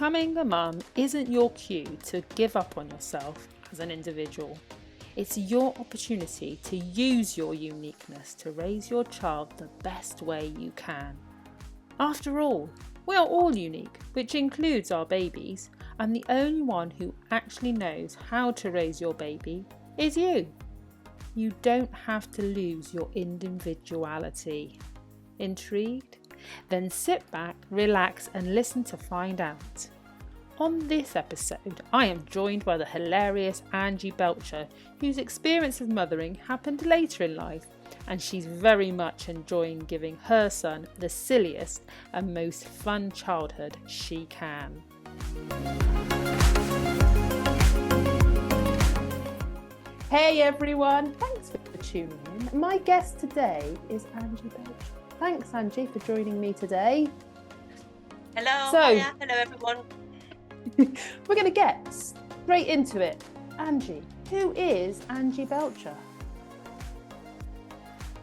Becoming a mum isn't your cue to give up on yourself as an individual. It's your opportunity to use your uniqueness to raise your child the best way you can. After all, we are all unique, which includes our babies, and the only one who actually knows how to raise your baby is you. You don't have to lose your individuality. Intrigued? Then sit back, relax, and listen to find out. On this episode, I am joined by the hilarious Angie Belcher, whose experience of mothering happened later in life, and she's very much enjoying giving her son the silliest and most fun childhood she can. Hey everyone, thanks for tuning in. My guest today is Angie Belcher. Thanks, Angie, for joining me today. Hello, hiya. Hello everyone. We're going to get straight into it. Angie, who is Angie Belcher?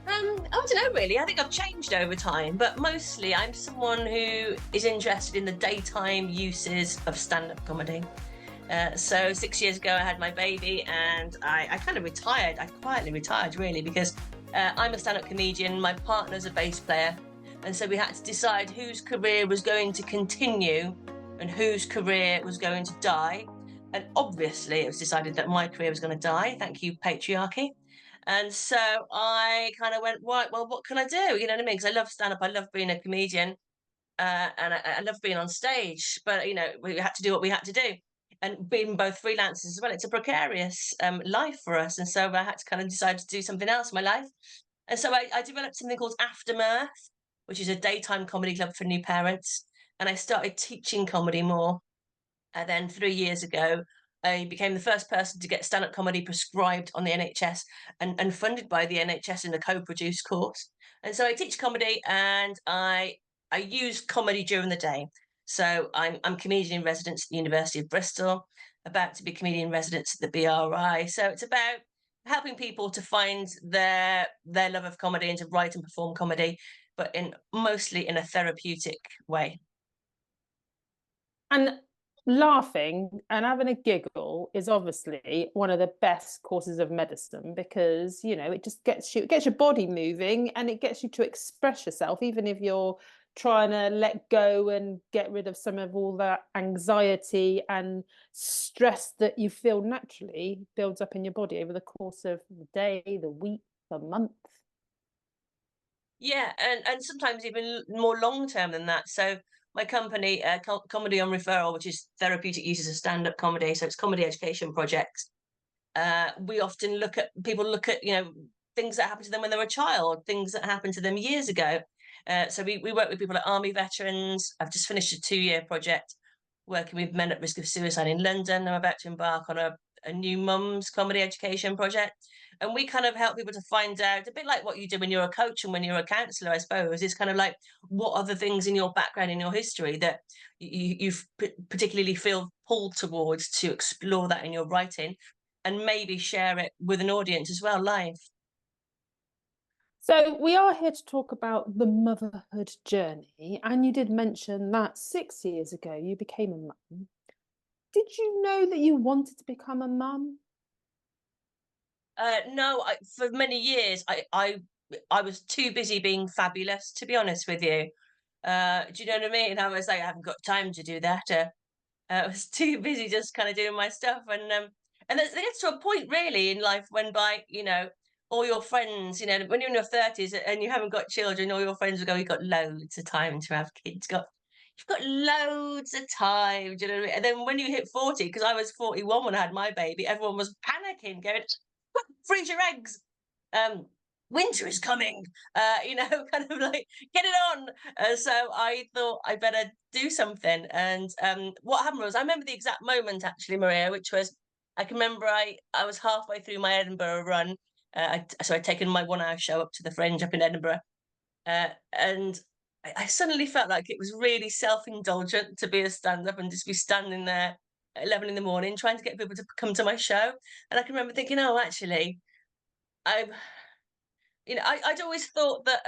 I don't know really. I think I've changed over time, but mostly I'm someone who is interested in the daytime uses of stand-up comedy. So 6 years ago I had my baby and I kind of retired. I quietly retired really because I'm a stand-up comedian, my partner's a bass player, and so we had to decide whose career was going to continue and whose career was going to die. And obviously it was decided that my career was going to die. Thank you, patriarchy. And so I kind of went, right, well, what can I do? You know what I mean? Because I love stand-up, I love being a comedian, and I love being on stage. But, you know, we had to do what we had to do. And being both freelancers as well, it's a precarious life for us. And so I had to kind of decide to do something else in my life. And so I developed something called Aftermath, which is a daytime comedy club for new parents. And I started teaching comedy more. And then 3 years ago, I became the first person to get stand-up comedy prescribed on the NHS and funded by the NHS in a co-produced course. And so I teach comedy and I use comedy during the day. So I'm comedian in residence at the University of Bristol, about to be comedian in residence at the BRI. So it's about helping people to find their love of comedy and to write and perform comedy, but mostly in a therapeutic way. And laughing and having a giggle is obviously one of the best courses of medicine because, you know, it just gets your body moving and it gets you to express yourself, even if you're trying to let go and get rid of some of all that anxiety and stress that you feel naturally builds up in your body over the course of the day, the week, the month. Yeah, and sometimes even more long term than that. So my company, Comedy on Referral, which is therapeutic uses of stand-up comedy, so it's comedy education projects. We often look at things that happened to them when they were a child, things that happened to them years ago. So we work with people like army veterans. I've just finished a 2-year project working with men at risk of suicide in London. I'm about to embark on a new mum's comedy education project. And we kind of help people to find out, a bit like what you do when you're a coach and when you're a counsellor, I suppose, is kind of like what are the things in your background, in your history that you particularly feel pulled towards to explore that in your writing and maybe share it with an audience as well, live. So we are here to talk about the motherhood journey, and you did mention that 6 years ago you became a mum. Did you know that you wanted to become a mum? No, for many years, I was too busy being fabulous, to be honest with you. Do you know what I mean? I was like, I haven't got time to do that. I was too busy just kind of doing my stuff, and it gets to a point really in life when by all your friends, when you're in your 30s and you haven't got children, all your friends will go, "You've got loads of time to have kids. You've got loads of time." Do you know what I mean? And then when you hit 40, because I was 41 when I had my baby, everyone was panicking, going, "Freeze your eggs. Um, Winter is coming." Kind of like, get it on. So I thought I better do something. And what happened was, I remember the exact moment, actually, Maria, which was, I can remember I was halfway through my Edinburgh run. So I'd taken my 1 hour show up to the Fringe up in Edinburgh. And I suddenly felt like it was really self-indulgent to be a stand-up and just be standing there at 11 in the morning trying to get people to come to my show. And I can remember thinking, oh, actually, I've I'd always thought that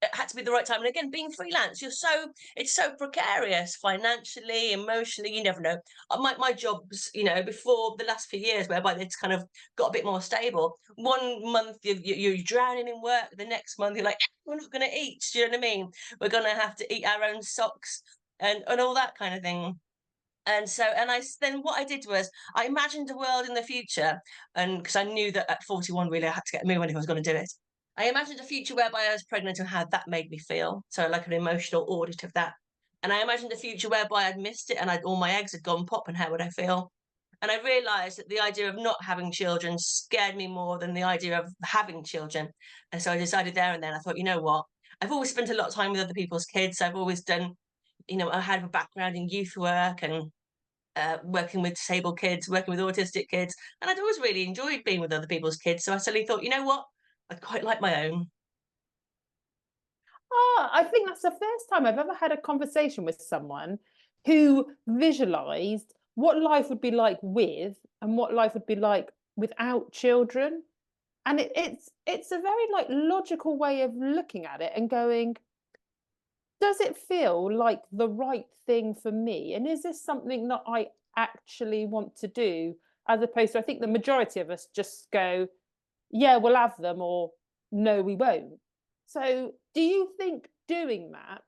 it had to be the right time. And again, being freelance, it's so precarious financially, emotionally. You never know. My jobs, before the last few years, whereby it's kind of got a bit more stable. One month you're drowning in work. The next month you're like, we're not going to eat. Do you know what I mean? We're going to have to eat our own socks and all that kind of thing. And so, then what I did was I imagined a world in the future, and because I knew that at 41, really, I had to get moving if I was going to do it. I imagined a future whereby I was pregnant and how that made me feel. So, like an emotional audit of that. And I imagined a future whereby I'd missed it and all my eggs had gone pop, and how would I feel? And I realized that the idea of not having children scared me more than the idea of having children. And so I decided there and then, I thought, you know what? I've always spent a lot of time with other people's kids. I've always done, I had a background in youth work and working with disabled kids, working with autistic kids, and I'd always really enjoyed being with other people's kids. So I suddenly thought, you know what? I'd quite like my own. I think that's the first time I've ever had a conversation with someone who visualized what life would be like with and what life would be like without children. And it's a very like logical way of looking at it and going, does it feel like the right thing for me? And is this something that I actually want to do? As opposed to, I think the majority of us just go, yeah, we'll have them, or no, we won't. So do you think doing that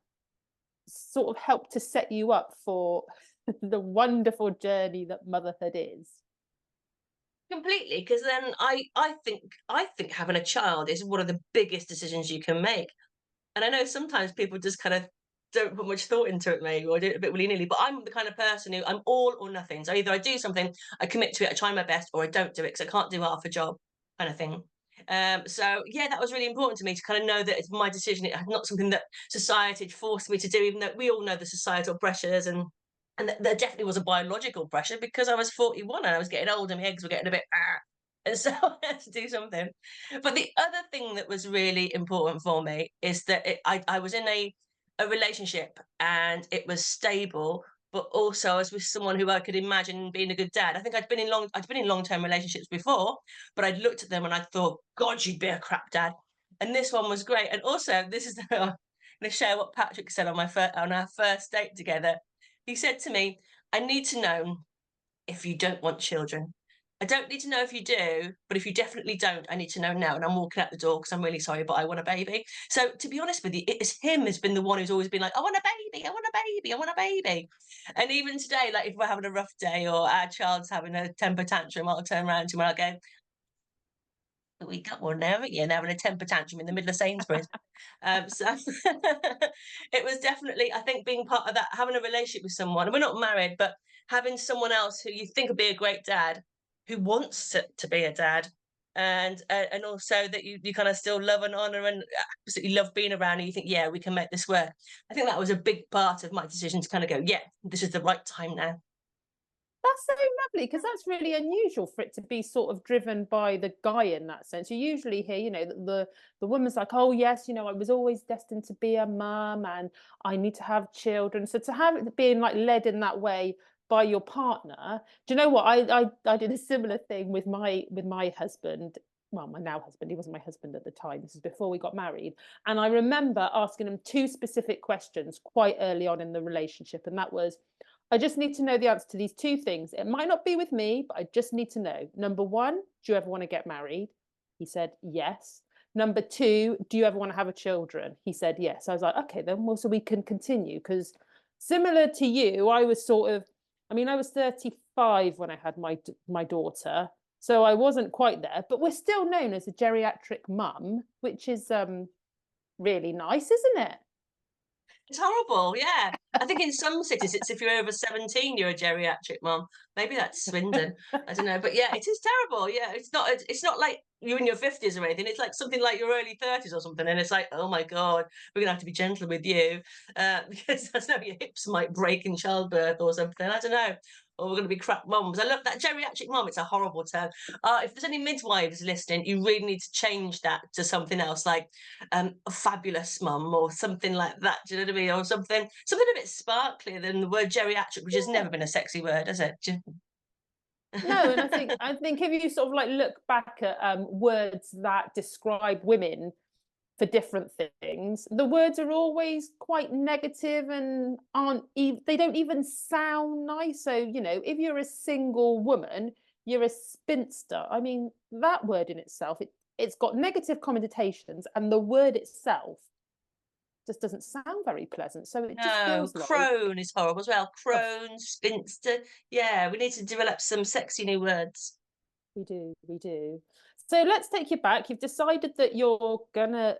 sort of helped to set you up for the wonderful journey that motherhood is? Completely, because then I think having a child is one of the biggest decisions you can make. And I know sometimes people just kind of don't put much thought into it, maybe, or do it a bit willy nilly. But I'm the kind of person who I'm all or nothing. So either I do something, I commit to it, I try my best, or I don't do it because I can't do half a job, kind of thing. So yeah, that was really important to me to kind of know that it's my decision. It's not something that society had forced me to do, even though we all know the societal pressures and there definitely was a biological pressure because I was 41 and I was getting old and my eggs were getting a bit. And so I had to do something. But the other thing that was really important for me is that I was in a relationship and it was stable, but also I was with someone who I could imagine being a good dad. I think I'd been in long-term relationships before, but I'd looked at them and I thought, God, you'd be a crap dad. And this one was great. And also, this is I'm going to share what Patrick said on our first date together. He said to me, I need to know if you don't want children. I don't need to know if you do, but if you definitely don't, I need to know now. And I'm walking out the door because I'm really sorry, but I want a baby. So to be honest with you, it's him has been the one who's always been like, I want a baby, I want a baby, I want a baby. And even today, like if we're having a rough day or our child's having a temper tantrum, I'll turn around to him and I'll go, we got one now, haven't you? And having a temper tantrum in the middle of Sainsbury's. So it was definitely, I think, being part of that, having a relationship with someone. And we're not married, but having someone else who you think would be a great dad, who wants to be a dad, and also that you kind of still love and honor and absolutely love being around, and you think, yeah, we can make this work. I think that was a big part of my decision to kind of go, yeah, this is the right time now. That's so lovely because that's really unusual for it to be sort of driven by the guy in that sense. You usually hear, the woman's like, "Oh yes, I was always destined to be a mum and I need to have children." So to have it being like led in that way by your partner, do you know what? I did a similar thing with my husband. Well, my now husband, he wasn't my husband at the time. This is before we got married. And I remember asking him two specific questions quite early on in the relationship. And that was, I just need to know the answer to these two things. It might not be with me, but I just need to know. Number one, do you ever want to get married? He said, yes. Number two, do you ever want to have a children? He said, yes. I was like, okay, then well, so we can continue. Because similar to you, I was I was 35 when I had my daughter. So I wasn't quite there, but we're still known as a geriatric mum, which is really nice, isn't it? It's horrible, yeah. I think in some cities, it's if you're over 17, you're a geriatric mom. Maybe that's Swindon. I don't know. But yeah, it is terrible. Yeah, it's not like you're in your 50s or anything. It's like something like your early 30s or something. And it's like, oh my God, we're going to have to be gentle with you because I don't know, your hips might break in childbirth or something. I don't know. Or we're going to be crap moms. I love that geriatric mom. It's a horrible term. If there's any midwives listening, you really need to change that to something else like a fabulous mum or something like that. Do you know what I mean? Or something a bit sparklier than the word geriatric, which has Yeah. never been a sexy word, has it? No, and I think if you sort of like look back at words that describe women for different things, the words are always quite negative and they don't even sound nice. So, if you're a single woman, you're a spinster. I mean, that word in itself, it's got negative connotations, and the word itself just doesn't sound very pleasant. So it just No, feels like crone is horrible as well. ugh, Crone, spinster. Yeah, we need to develop some sexy new words. we do. So let's take you back. You've decided that you're gonna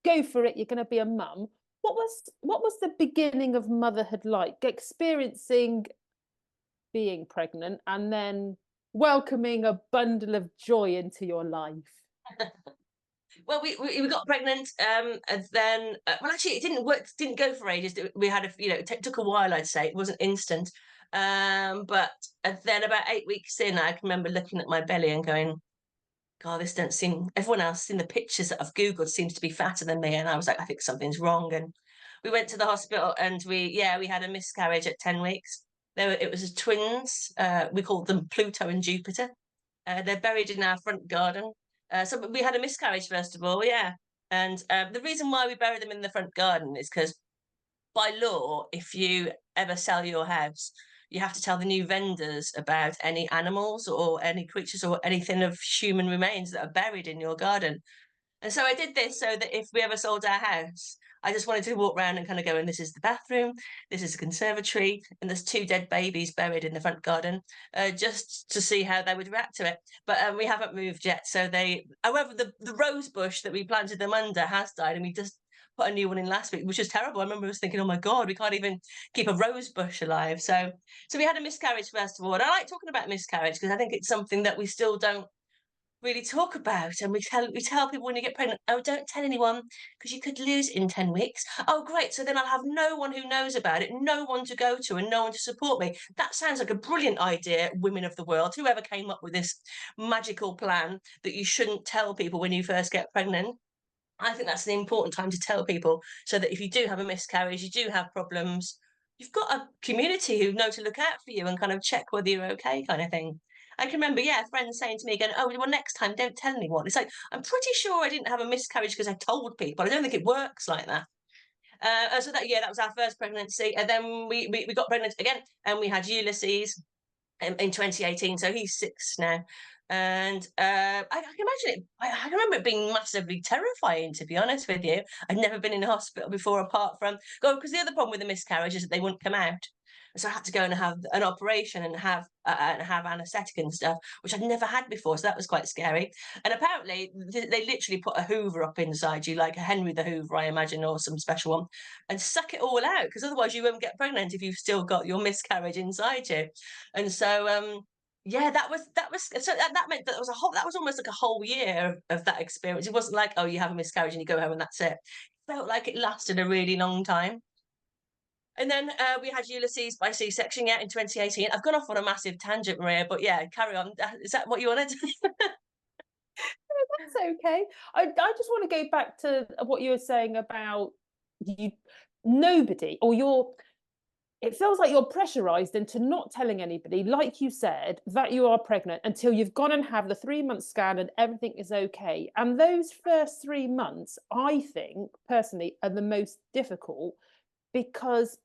go for it. You're gonna be a mum. What was the beginning of motherhood like? Experiencing being pregnant and then welcoming a bundle of joy into your life. Well, we got pregnant, and then well, actually, it didn't work. Didn't go for ages. We had it took a while. I'd say it wasn't instant. But then about 8 weeks in, I can remember looking at my belly and going, "God, this don't seem." Everyone else in the pictures that I've googled seems to be fatter than me, and I was like, "I think something's wrong." And we went to the hospital, and we had a miscarriage at 10 weeks. It was twins. We called them Pluto and Jupiter. They're buried in our front garden. So we had a miscarriage, first of all, yeah. And the reason why we bury them in the front garden is because by law, if you ever sell your house, you have to tell the new vendors about any animals or any creatures or anything of human remains that are buried in your garden. And so I did this so that if we ever sold our house, I just wanted to walk around and kind of go, and this is the bathroom, this is the conservatory, and there's two dead babies buried in the front garden, just to see how they would react to it. But we haven't moved yet. However, the rose bush that we planted them under has died, and we just put a new one in last week, which was terrible. I remember I was thinking, oh my God, we can't even keep a rose bush alive. So we had a miscarriage, first of all. And I like talking about miscarriage because I think it's something that we still don't really talk about, and we tell people when you get pregnant, oh, don't tell anyone because you could lose it in 10 weeks. Oh, great, so then I'll have no one who knows about it, no one to go to, and no one to support me. That sounds like a brilliant idea, women of the world, whoever came up with this magical plan that you shouldn't tell people when you first get pregnant. I think that's an important time to tell people, so that if you do have a miscarriage, you do have problems, you've got a community who know to look out for you and kind of check whether you're okay, kind of thing. I can remember, yeah, friends saying to me again, "Oh, well, next time, don't tell anyone." It's like, I'm pretty sure I didn't have a miscarriage because I told people. I don't think it works like that. That was our first pregnancy, and then we got pregnant again, and we had Ulysses in 2018. So he's 6 now. And I can imagine it. I remember it being massively terrifying, to be honest with you. I'd never been in a hospital before, apart from God, because the other problem with the miscarriage is that they wouldn't come out. So I had to go and have an operation and have anaesthetic and stuff, which I'd never had before. So that was quite scary. And apparently, they literally put a Hoover up inside you, like a Henry the Hoover, I imagine, or some special one, and suck it all out, because otherwise you won't get pregnant if you've still got your miscarriage inside you. And so yeah, that was so that meant that was almost like a whole year of that experience. It wasn't like, oh, you have a miscarriage and you go home and that's it. It felt like it lasted a really long time. And then we had Ulysses by C-section, yeah, in 2018. I've gone off on a massive tangent, Maria, but yeah, carry on. Is that what you wanted? That's okay. I just want to go back to what you were saying about you nobody or you're it feels like you're pressurized into not telling anybody, like you said, that you are pregnant until you've gone and have the 3 month scan and everything is okay. And those first 3 months, I think personally, are the most difficult because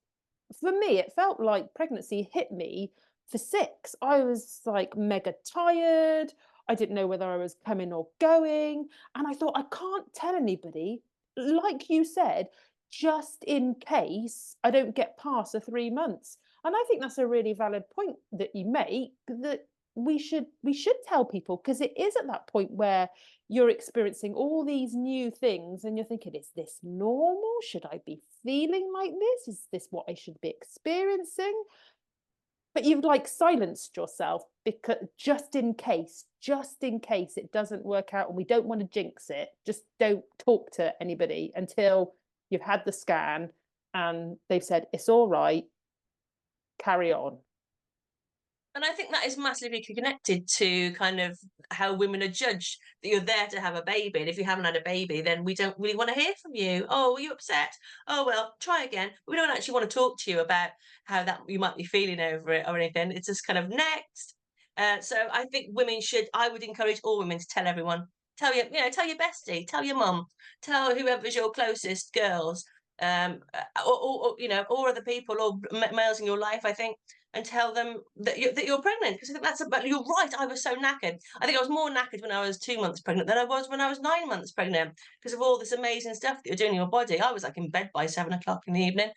for me, it felt like pregnancy hit me for 6. I was like mega tired. I didn't know whether I was coming or going. And I thought, I can't tell anybody, like you said, just in case I don't get past the 3 months. And I think that's a really valid point that you make, that we should tell people, because it is at that point where you're experiencing all these new things and you're thinking, is this normal? Should I be feeling like this? Is this what I should be experiencing? But you've like silenced yourself because just in case it doesn't work out and we don't want to jinx it, just don't talk to anybody until you've had the scan and they've said it's all right, carry on. And I think that is massively connected to kind of how women are judged, that you're there to have a baby. And if you haven't had a baby, then we don't really want to hear from you. Oh, were you upset? Oh, well, try again. But we don't actually want to talk to you about how that you might be feeling over it or anything. It's just kind of next. So I think I would encourage all women to tell everyone. tell your bestie, tell your mum, tell whoever's your closest girls, or other people or males in your life, I think, and tell them that you're pregnant, because I think that's about. You're right. I was so knackered. I think I was more knackered when I was 2 months pregnant than I was when I was 9 months pregnant, because of all this amazing stuff that you're doing in your body. I was like in bed by 7 o'clock in the evening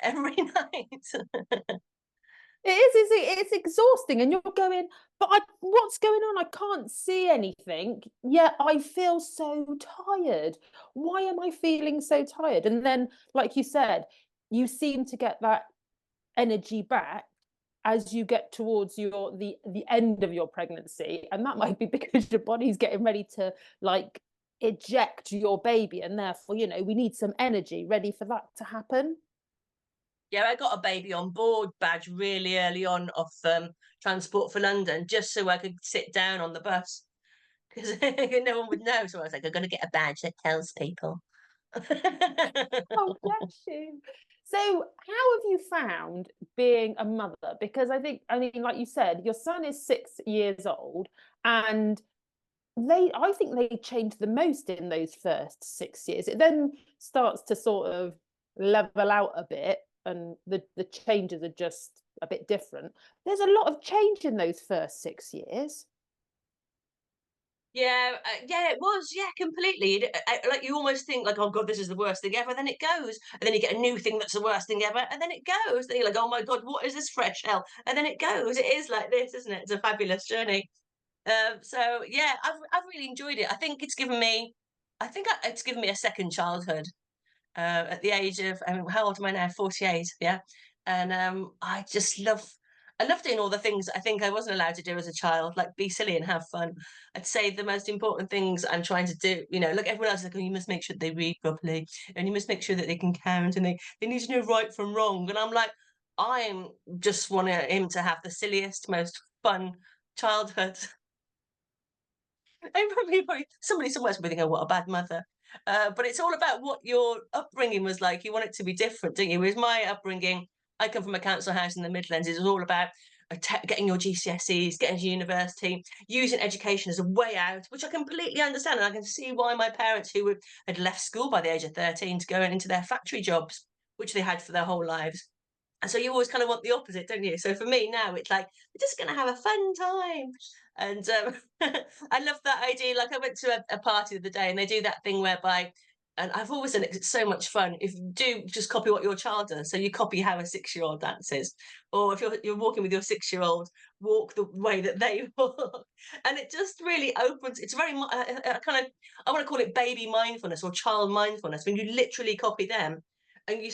every night. It is, it's exhausting, and you're going, but what's going on? I can't see anything, yet I feel so tired. Why am I feeling so tired? And then, like you said, you seem to get that energy back as you get towards the end of your pregnancy, and that might be because your body's getting ready to like eject your baby, and therefore, we need some energy ready for that to happen. Yeah, I got a baby on board badge really early on off Transport for London, just so I could sit down on the bus, because no one would know. So I was like, I'm going to get a badge that tells people. Oh, bless you. So, how have you found being a mother? Because I mean, like you said, your son is 6 years old, and I think they change the most in those first 6 years. It then starts to sort of level out a bit, and the changes are just a bit different. There's a lot of change in those first 6 years. Yeah, it was. Yeah, completely. Like you almost think like, oh God, this is the worst thing ever. Then it goes, and then you get a new thing that's the worst thing ever, and then it goes. Then you're like, oh my God, what is this fresh hell? And then it goes. It is like this, isn't it? It's a fabulous journey. So yeah, I've really enjoyed it. I think it's given me a second childhood. At the age of, how old am I now? 48. Yeah, and I love doing all the things I think I wasn't allowed to do as a child, like be silly and have fun. I'd say the most important things I'm trying to do, look, everyone else is like, oh, you must make sure they read properly, and you must make sure that they can count, and they need to know right from wrong. And I'm like, I'm just wanting him to have the silliest, most fun childhood. And probably somebody somewhere's probably thinking, "Oh, what a bad mother." But it's all about what your upbringing was like. You want it to be different, don't you? Whereas my upbringing, I come from a council house in the Midlands. It was all about getting your GCSEs, getting to university, using education as a way out, which I completely understand. And I can see why my parents, had left school by the age of 13 to go into their factory jobs, which they had for their whole lives. And so you always kind of want the opposite, don't you? So for me now, it's like we're just going to have a fun time, and I love that idea. Like I went to a party the other day, and they do that thing whereby, and I've always done it 'cause it's so much fun. If you do just copy what your child does, so you copy how a 6-year-old dances, or if you're walking with your 6-year-old, walk the way that they walk, and it just really opens. It's very kind of, I want to call it baby mindfulness or child mindfulness, when you literally copy them, and you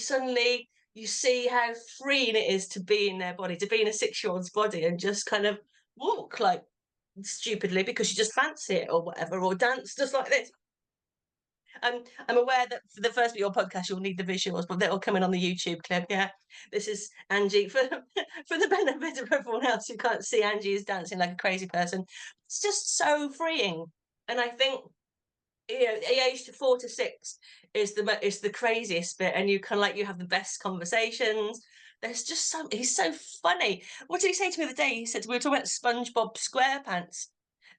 see how freeing it is to be in their body, to be in a 6-year-old's body, and just kind of walk like stupidly because you just fancy it or whatever, or dance just like this. I'm aware that for the first bit of your podcast, you'll need the visuals, but that'll come in on the YouTube clip. Yeah, this is Angie for for the benefit of everyone else who can't see. Angie is dancing like a crazy person. It's just so freeing, and I think the age to 4 to 6 is the craziest bit, and you kind of like you have the best conversations. There's just he's so funny. What did he say to me the other day? He said we were talking about SpongeBob SquarePants,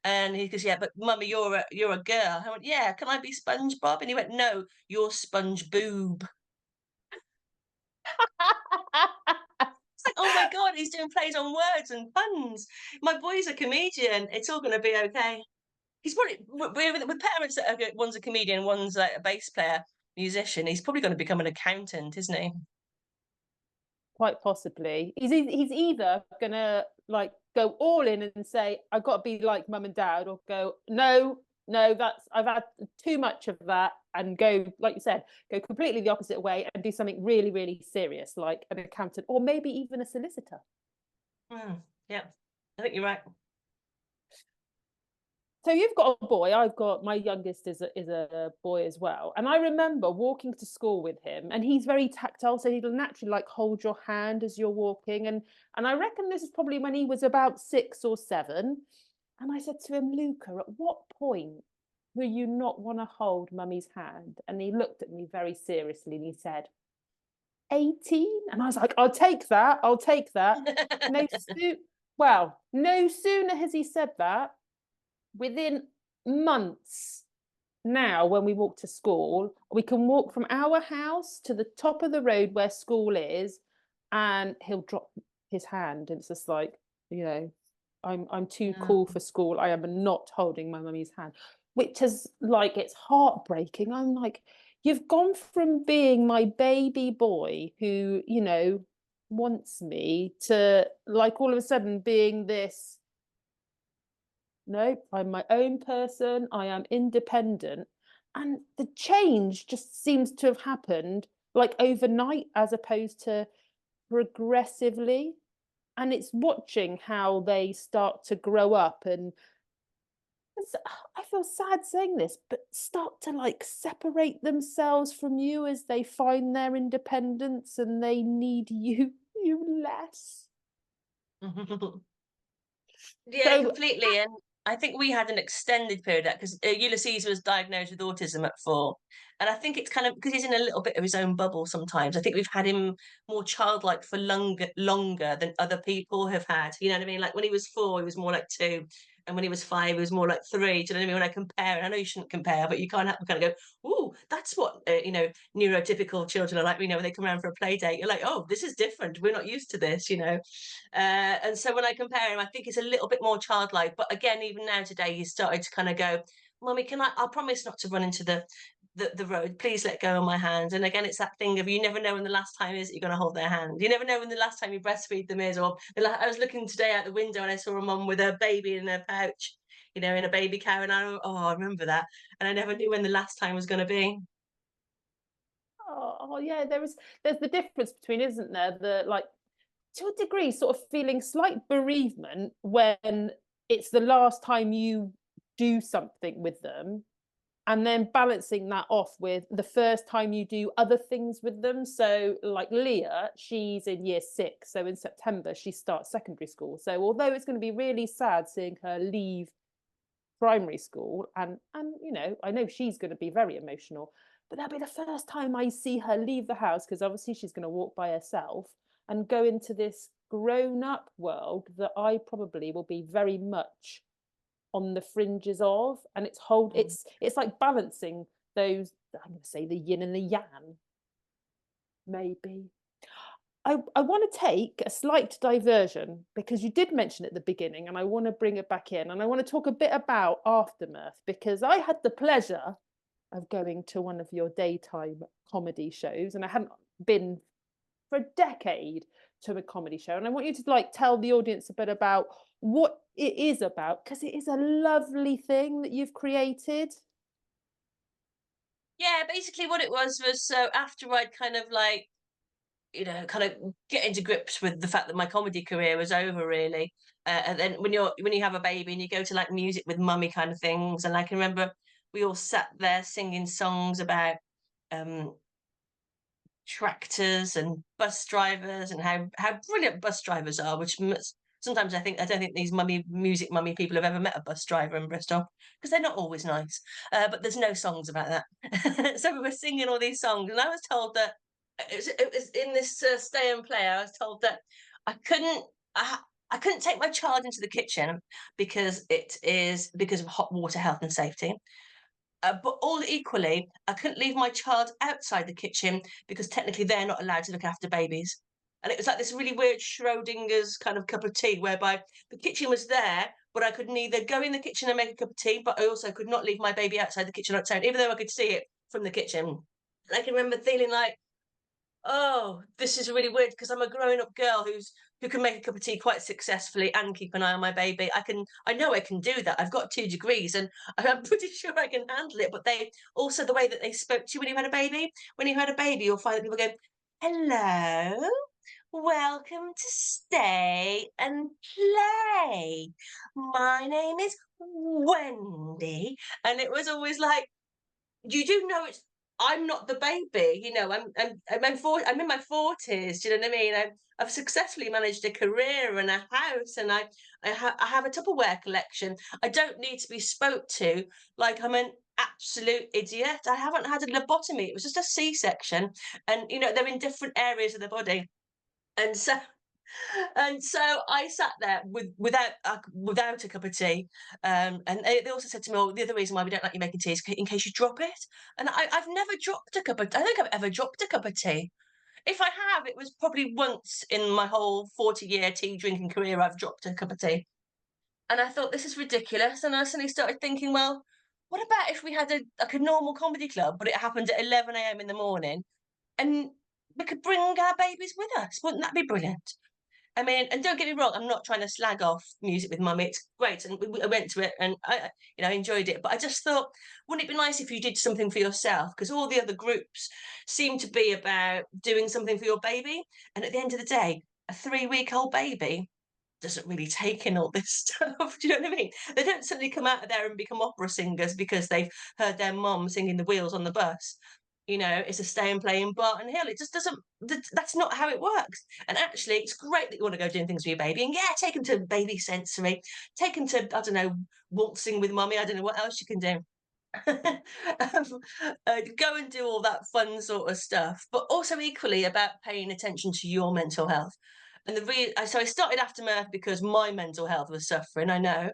and he goes, "Yeah, but Mummy, you're a girl." I went, "Yeah, can I be SpongeBob?" And he went, "No, you're Sponge Boob." It's like, oh my God, he's doing plays on words and puns. My boy's a comedian. It's all going to be okay. He's probably with parents that are one's a comedian, one's like a bass player, musician. He's probably going to become an accountant, isn't he? Quite possibly. He's either gonna like go all in and say, I've got to be like mum and dad, or go, no, no, that's I've had too much of that, and go, like you said, go completely the opposite way and do something really, really serious, like an accountant, or maybe even a solicitor. Yeah, I think you're right. So you've got a boy. I've got my youngest is a boy as well. And I remember walking to school with him, and he's very tactile, so he'll naturally like hold your hand as you're walking. And I reckon this is probably when he was about 6 or 7. And I said to him, Luca, at what point will you not want to hold mummy's hand? And he looked at me very seriously and he said, 18. And I was like, I'll take that. I'll take that. No, no sooner has he said that, within months now when we walk to school, we can walk from our house to the top of the road where school is, and he'll drop his hand. And it's just like, you know, I'm too cool No. for school. I am not holding my mummy's hand, which is like, it's heartbreaking. I'm like, you've gone from being my baby boy who, you know, wants me, to like all of a sudden being this, no, I'm my own person, I am independent. And the change just seems to have happened like overnight as opposed to progressively. And it's watching how they start to grow up and I feel sad saying this, but start to like separate themselves from you as they find their independence and they need you less. Yeah, So completely. And I think we had an extended period of that because Ulysses was diagnosed with autism at 4. And I think it's kind of because he's in a little bit of his own bubble sometimes. I think we've had him more childlike for longer than other people have had. You know what I mean? Like when he was 4, he was more like 2. And when he was 5, he was more like 3. Do you know what I mean? When I compare, and I know you shouldn't compare, but you can't have to kind of go, "Ooh, that's what neurotypical children are like." You know, when they come around for a play date, you're like, "Oh, this is different. We're not used to this." You know, and so when I compare him, I think he's a little bit more childlike. But again, even now today, he's started to kind of go, "Mummy, can I? I'll promise not to run into the road. Please let go of my hand." And again, it's that thing of you never know when the last time is that you're going to hold their hand. You never know when the last time you breastfeed them is. Or I was looking today out the window and I saw a mum with a baby in her pouch, you know, in a baby car, and I remember that, and I never knew when the last time was going to be. oh yeah, there's the difference between, isn't there? The like, to a degree, sort of feeling slight bereavement when it's the last time you do something with them, and then balancing that off with the first time you do other things with them. So, like Leah, she's in year 6. So, in September, she starts secondary school. So, although it's going to be really sad seeing her leave primary school, and you know, I know she's going to be very emotional, but that'll be the first time I see her leave the house, because obviously she's going to walk by herself and go into this grown up world that I probably will be very much on the fringes of. And Mm. it's like balancing those, I'm going to say, the yin and the yang, maybe. I want to take a slight diversion because you did mention at the beginning, and I want to bring it back in, and I want to talk a bit about Aftermath, because I had the pleasure of going to one of your daytime comedy shows, and I hadn't been for a decade to a comedy show. And I want you to like tell the audience a bit about what it is about, because it is a lovely thing that you've created. Yeah, basically what it was so after I'd kind of like kind of get into grips with the fact that my comedy career was over, really. And then when you have a baby and you go to like music with mummy kind of things, and I can remember we all sat there singing songs about um, tractors and bus drivers and how brilliant bus drivers are. Sometimes I don't think these mummy people have ever met a bus driver in Bristol because they're not always nice. But there's no songs about that. So we were singing all these songs, and I was told that it was in this stay and play. I was told that I couldn't. I couldn't take my child into the kitchen because of hot water health and safety. But all equally, I couldn't leave my child outside the kitchen because technically they're not allowed to look after babies. And it was like this really weird Schrodinger's kind of cup of tea, whereby the kitchen was there, but I could neither go in the kitchen and make a cup of tea, but I also could not leave my baby outside the kitchen on its own, even though I could see it from the kitchen. And I can remember feeling like, oh, this is really weird because I'm a grown-up girl who can make a cup of tea quite successfully and keep an eye on my baby. I know I can do that. I've got 2 degrees and I'm pretty sure I can handle it. But they also the way that they spoke to you when you had a baby. When you had a baby, you'll find that people go, "Hello, welcome to stay and play. My name is Wendy." And it was always like, you do know I'm not the baby, I'm in my 40s. Do you know what I mean? I've successfully managed a career and a house, and I have a Tupperware collection. I don't need to be spoke to like I'm an absolute idiot. I haven't had a lobotomy. It was just a C-section, and they're in different areas of the body, and so. And so I sat there without a cup of tea, and they also said to me, "Oh, the other reason why we don't like you making tea is in case you drop it." And I've never dropped a cup of. I don't think I've ever dropped a cup of tea. If I have, it was probably once in my whole 40-year tea drinking career I've dropped a cup of tea. And I thought, this is ridiculous. And I suddenly started thinking, well, what about if we had a normal comedy club, but it happened at 11 a.m. in the morning, and we could bring our babies with us? Wouldn't that be brilliant? I mean, and don't get me wrong, I'm not trying to slag off music with mummy. It's great, and I went to it, and I enjoyed it. But I just thought, wouldn't it be nice if you did something for yourself? Because all the other groups seem to be about doing something for your baby, and at the end of the day, a 3-week-old baby doesn't really take in all this stuff. Do you know what I mean? They don't suddenly come out of there and become opera singers because they've heard their mum singing the wheels on the bus. It's a stay and play in Barton Hill. It just doesn't, that's not how it works. And actually, it's great that you want to go doing things for your baby. And yeah, take them to baby sensory, take them to, I don't know, waltzing with mummy. I don't know what else you can do. Go and do all that fun sort of stuff, but also equally about paying attention to your mental health. And so I started Aftermath because my mental health was suffering. I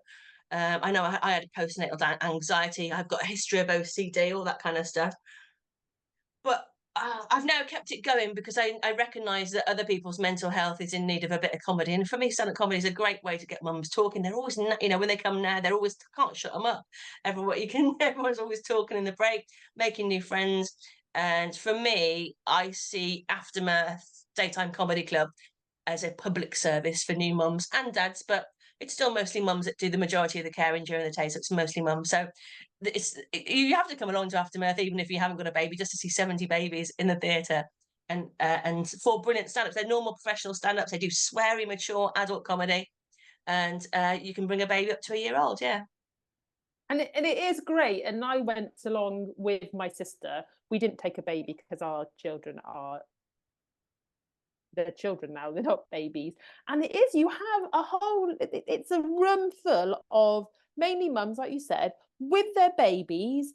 had postnatal anxiety. I've got a history of OCD, all that kind of stuff. But I've now kept it going because I recognise that other people's mental health is in need of a bit of comedy. And for me, stand-up comedy is a great way to get mums talking. They're always, when they come now, they're always, can't shut them up. Everyone's always talking in the break, making new friends. And for me, I see Aftermath Daytime Comedy Club as a public service for new mums and dads, but it's still mostly mums that do the majority of the caring during the day, so it's mostly mums. So you have to come along to Aftermath even if you haven't got a baby, just to see 70 babies in the theatre, and 4 brilliant stand-ups. They're normal professional stand-ups. They do sweary, mature adult comedy, and you can bring a baby up to a year old. Yeah. And it is great. And I went along with my sister. We didn't take a baby because our children are, they're children now, they're not babies. And it is, you have it's a room full of mainly mums, like you said, with their babies,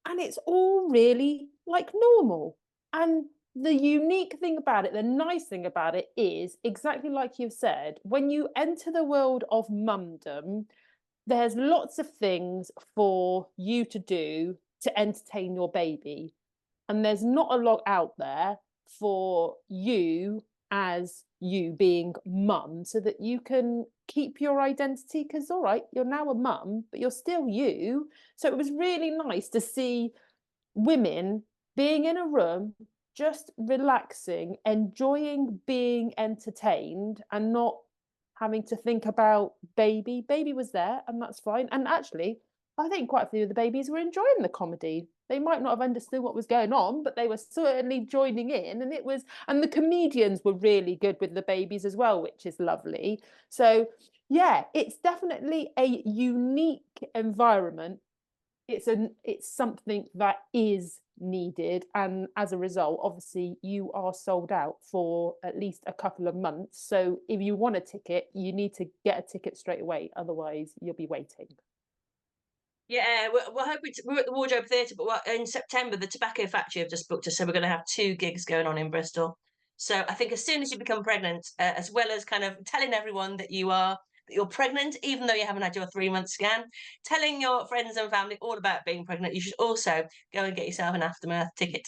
and it's all really like normal. And the unique thing about it, the nice thing about it is exactly like you've said, when you enter the world of mumdom, there's lots of things for you to do to entertain your baby. And there's not a lot out there for you as you being mum, so that you can keep your identity, because all right, you're now a mum, but you're still you. So it was really nice to see women being in a room, just relaxing, enjoying being entertained, and not having to think about baby. Baby was there, and that's fine. And actually, I think quite a few of the babies were enjoying the comedy. They might not have understood what was going on, but they were certainly joining in. And the comedians were really good with the babies as well, which is lovely. So yeah, it's definitely a unique environment. It's something that is needed, and as a result, obviously, you are sold out for at least a couple of months. So if you want a ticket, you need to get a ticket straight away, otherwise you'll be waiting. Yeah, we're hoping we're at the Wardrobe Theatre, but in September, the Tobacco Factory have just booked us, so we're going to have 2 gigs going on in Bristol. So I think as soon as you become pregnant, as well as kind of telling everyone that you're pregnant, even though you haven't had your 3-month scan, telling your friends and family all about being pregnant, you should also go and get yourself an Aftermath ticket.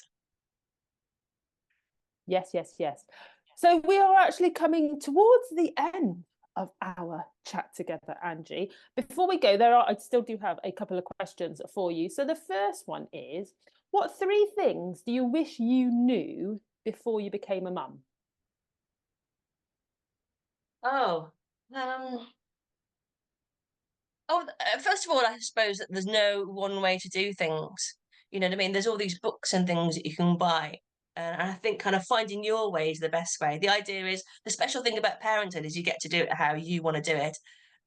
Yes, yes, yes. So we are actually coming towards the end of our chat together, Angie. Before we go, I still do have a couple of questions for you. So the first one is, what 3 things do you wish you knew before you became a mum? Oh, first of all, I suppose that there's no one way to do things. You know what I mean? There's all these books and things that you can buy. And I think kind of finding your way is the best way. The idea is, the special thing about parenthood is you get to do it how you want to do it.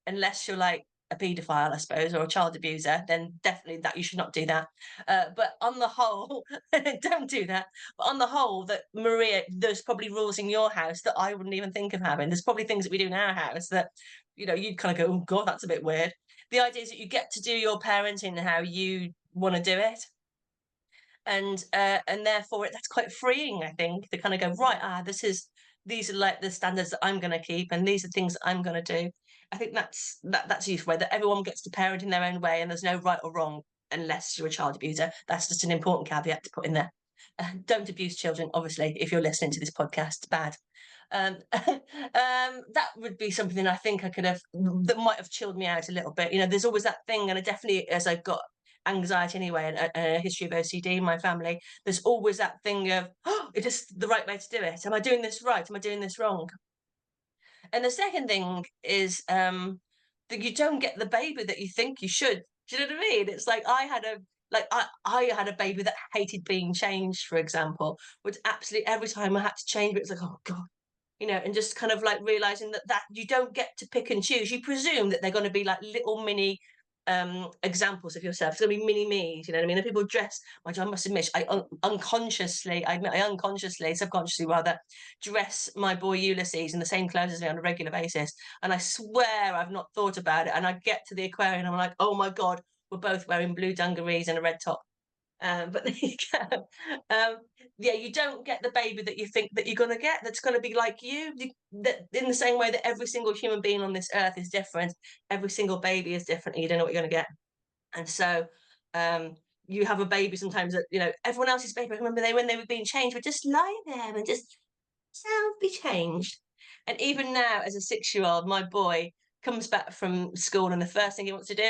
Unless you're like a paedophile, I suppose, or a child abuser, then definitely that you should not do that. But on the whole, don't do that. But on the whole, that Maria, there's probably rules in your house that I wouldn't even think of having. There's probably things that we do in our house that, you'd kind of go, oh God, that's a bit weird. The idea is that you get to do your parenting how you want to do it. And therefore that's quite freeing, I think, to kind of go, right, this is these are like the standards that I'm going to keep, and these are things that I'm going to do. I think that's a useful way, that everyone gets to parent in their own way, and there's no right or wrong unless you're a child abuser. That's just an important caveat to put in there. Don't abuse children, obviously, if you're listening to this podcast. It's bad. That would be something I think I could have, that might have chilled me out a little bit. You know, there's always that thing, and I definitely, as I've got anxiety anyway, and a history of OCD in my family, there's always that thing of, oh, is this the right way to do it? Am I doing this right? Am I doing this wrong? And the second thing is that you don't get the baby that you think you should. Do you know what I mean? It's like I had a baby that hated being changed, for example, which absolutely every time I had to change it, it's like, oh God, you know, and just kind of like realizing that you don't get to pick and choose. You presume that they're going to be like little mini examples of yourself. It's going to be mini me's, you know what I mean? And people dress, I must admit, I unconsciously, subconsciously rather, dress my boy Ulysses in the same clothes as me on a regular basis. And I swear I've not thought about it. And I get to the aquarium and I'm like, oh my God, we're both wearing blue dungarees and a red top. But there you go. Yeah, you don't get the baby that you think that you're going to get, that's going to be like you. That in the same way that every single human being on this earth is different, every single baby is different, and you don't know what you're going to get. And so you have a baby sometimes that, you know, everyone else's baby, I remember when they were being changed, would just lie there and just be changed. And even now, as a 6-year-old, my boy comes back from school and the first thing he wants to do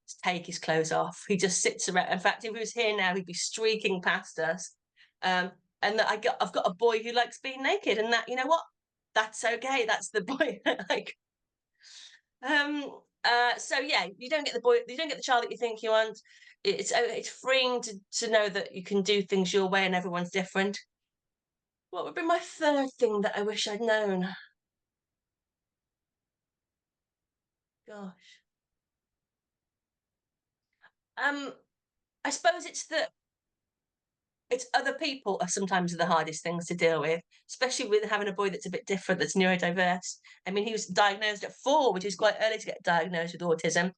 is take his clothes off. He just sits around. In fact, if he was here now, he'd be streaking past us. And that I've got a boy who likes being naked, and that, you know what, that's okay. That's the boy. Like, so yeah, you don't get the boy, you don't get the child that you think you want. It's freeing to know that you can do things your way and everyone's different. What would be my third thing that I wish I'd known? Gosh. I suppose it's other people are sometimes the hardest things to deal with, especially with having a boy that's a bit different, that's neurodiverse. I mean, he was diagnosed at 4, which is quite early to get diagnosed with autism.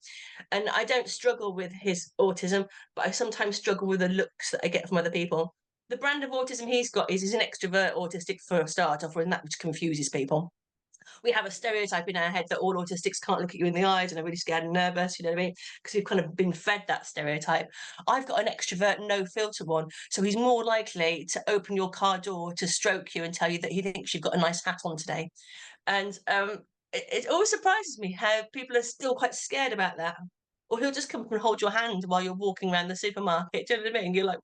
And I don't struggle with his autism, but I sometimes struggle with the looks that I get from other people. The brand of autism he's got is he's an extrovert autistic for a start off, and that which confuses people. We have a stereotype in our head that all autistics can't look at you in the eyes and are really scared and nervous, you know what I mean? Because we've kind of been fed that stereotype. I've got an extrovert, no filter one. So he's more likely to open your car door to stroke you and tell you that he thinks you've got a nice hat on today. And it always surprises me how people are still quite scared about that. Or he'll just come up and hold your hand while you're walking around the supermarket. Do you know what I mean? You're like,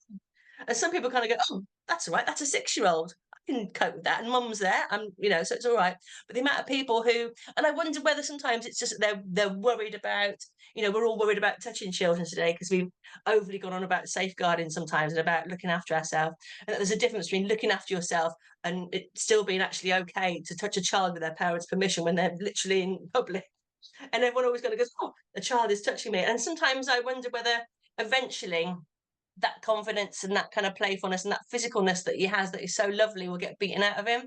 and some people kind of go, oh, that's all right. That's a 6-year-old. I can cope with that. And mum's there. You know, so it's all right. But the amount of people who, and I wonder whether sometimes it's just they're worried about, you know, we're all worried about touching children today because we've overly gone on about safeguarding sometimes and about looking after ourselves. And that there's a difference between looking after yourself and it still being actually okay to touch a child with their parents' permission when they're literally in public. And everyone always going to go, oh, the child is touching me. And sometimes I wonder whether eventually that confidence and that kind of playfulness and that physicalness that he has that is so lovely will get beaten out of him.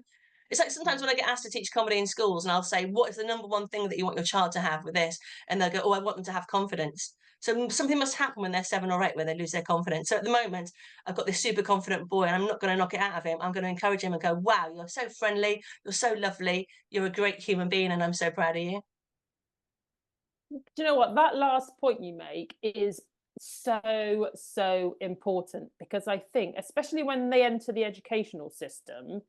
It's like sometimes when I get asked to teach comedy in schools and I'll say, what is the number one thing that you want your child to have with this? And they'll go, oh, I want them to have confidence. So something must happen when they're 7 or 8 where they lose their confidence. So at the moment, I've got this super confident boy and I'm not going to knock it out of him. I'm going to encourage him and go, wow, you're so friendly. You're so lovely. You're a great human being and I'm so proud of you. Do you know what? That last point you make is so important, because I think, especially when they enter the educational system,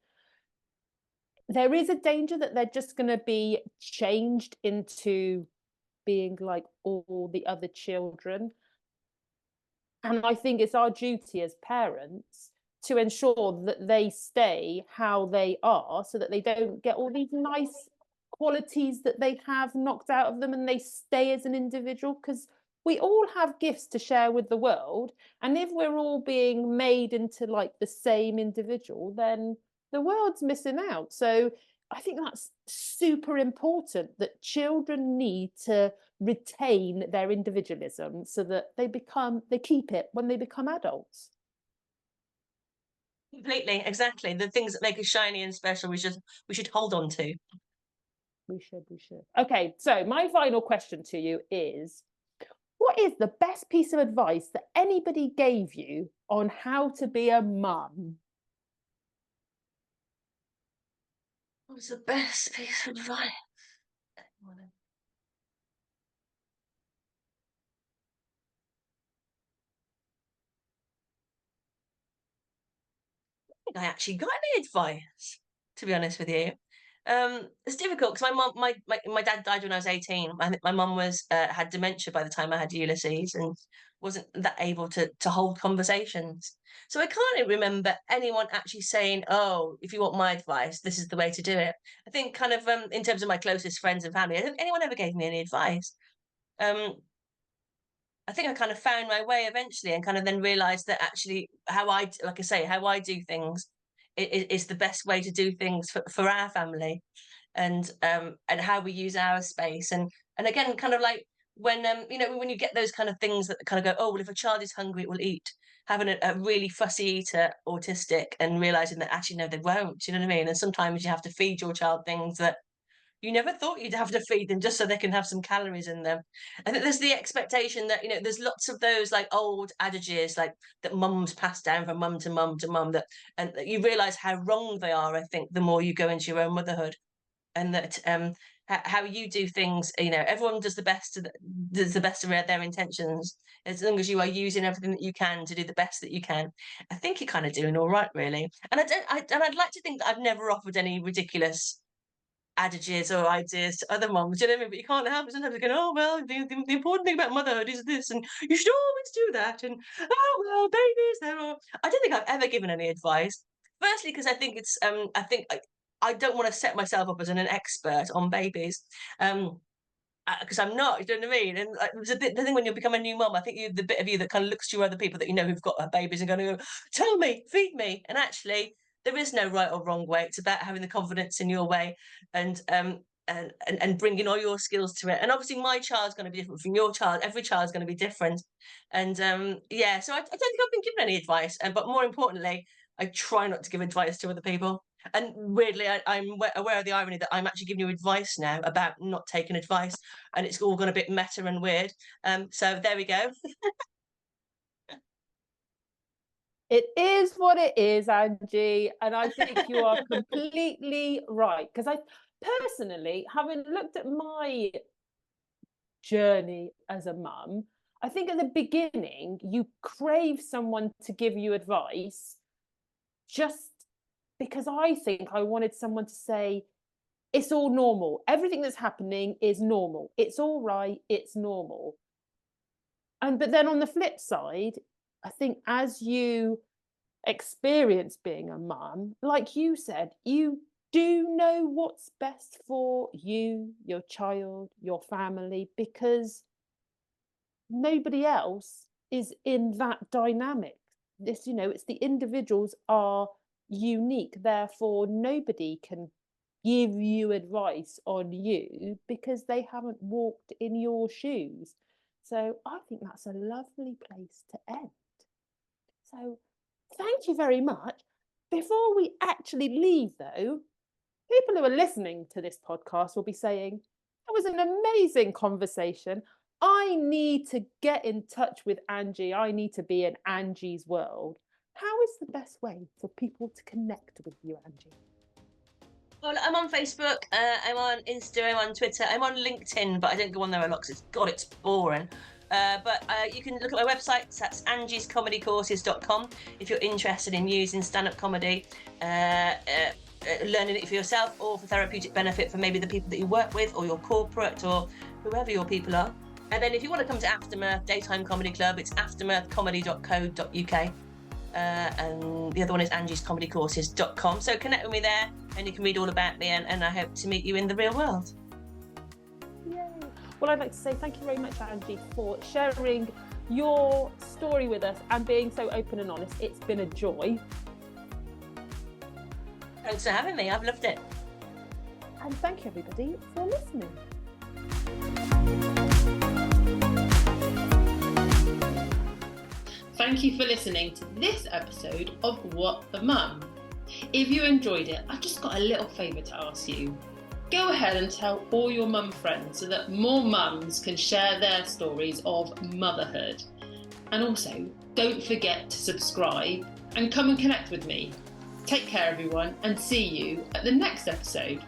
there is a danger that they're just going to be changed into being like all the other children. And I think it's our duty as parents to ensure that they stay how they are, so that they don't get all these nice qualities that they have knocked out of them and they stay as an individual, because we all have gifts to share with the world. And if we're all being made into like the same individual, then the world's missing out. So I think that's super important, that children need to retain their individualism so that they keep it when they become adults. Completely, exactly. The things that make us shiny and special, we should hold on to. We should. Okay, so my final question to you is, what is the best piece of advice that anybody gave you on how to be a mum? What's the best piece of advice? I actually got any advice, to be honest with you. It's difficult because my dad died when I was 18. My mum was had dementia by the time I had Ulysses and wasn't that able to hold conversations. So I can't remember anyone actually saying, "Oh, if you want my advice, this is the way to do it." I think kind of in terms of my closest friends and family, I don't think anyone ever gave me any advice. Um, I think I kind of found my way eventually and kind of then realized that actually like I say, how I do things is the best way to do things for our family and how we use our space. And again, kind of like when you get those kind of things that kind of go, oh, well, if a child is hungry, it will eat. Having a really fussy eater, autistic, and realizing that actually, no, they won't. You know what I mean? And sometimes you have to feed your child things that you never thought you'd have to feed them just so they can have some calories in them. I think there's the expectation that, there's lots of those like old adages like that mums pass down from mum to mum to mum and you realise how wrong they are, I think, the more you go into your own motherhood. And that how you do things, everyone does the best of their intentions. As long as you are using everything that you can to do the best that you can, I think you're kind of doing all right, really. And I'd like to think that I've never offered any ridiculous adages or ideas to other moms, you know what I mean? But you can't help it. Sometimes you go, oh, well, the important thing about motherhood is this, and you should always do that. And, oh, well, babies, they're all... I don't think I've ever given any advice. Firstly, because I think I don't want to set myself up as an expert on babies. Because I'm not, you know what I mean? And there's the thing when you become a new mum, I think the bit of you that kind of looks to other people that who've got babies and going to go, tell me, feed me. And actually, there is no right or wrong way. It's about having the confidence in your way and bringing all your skills to it. And obviously, my child's going to be different from your child. Every child's going to be different. And yeah, so I don't think I've been given any advice. But more importantly, I try not to give advice to other people. And weirdly, I'm aware of the irony that I'm actually giving you advice now about not taking advice, and it's all gone a bit meta and weird. So there we go. It is what it is, Angie, and I think you are completely right. Because I personally, having looked at my journey as a mum, I think at the beginning you crave someone to give you advice just because I think I wanted someone to say, it's all normal. Everything that's happening is normal. It's all right. It's normal. But then on the flip side, I think as you experience being a mum, like you said, you do know what's best for you, your child, your family, because nobody else is in that dynamic. It's the individuals are unique, therefore nobody can give you advice on you because they haven't walked in your shoes. So I think that's a lovely place to end. So thank you very much. Before we actually leave, though, people who are listening to this podcast will be saying, that was an amazing conversation. I need to get in touch with Angie. I need to be in Angie's world. How is the best way for people to connect with you, Angie? Well, I'm on Facebook, I'm on Insta, I'm on Twitter, I'm on LinkedIn, but I don't go on there a lot because it's boring. But you can look at my website, that's angiescomedycourses.com, if you're interested in using stand-up comedy, learning it for yourself or for therapeutic benefit for maybe the people that you work with or your corporate or whoever your people are. And then if you want to come to Aftermath Daytime Comedy Club, it's aftermathcomedy.co.uk. And the other one is angiescomedycourses.com. So connect with me there and you can read all about me and I hope to meet you in the real world. Yay. Well, I'd like to say thank you very much, Angie, for sharing your story with us and being so open and honest. It's been a joy. Thanks for having me. I've loved it. And thank you, everybody, for listening. Thank you for listening to this episode of What the Mum. If you enjoyed it, I've just got a little favour to ask you. Go ahead and tell all your mum friends so that more mums can share their stories of motherhood. And also, don't forget to subscribe and come and connect with me. Take care, everyone, and see you at the next episode.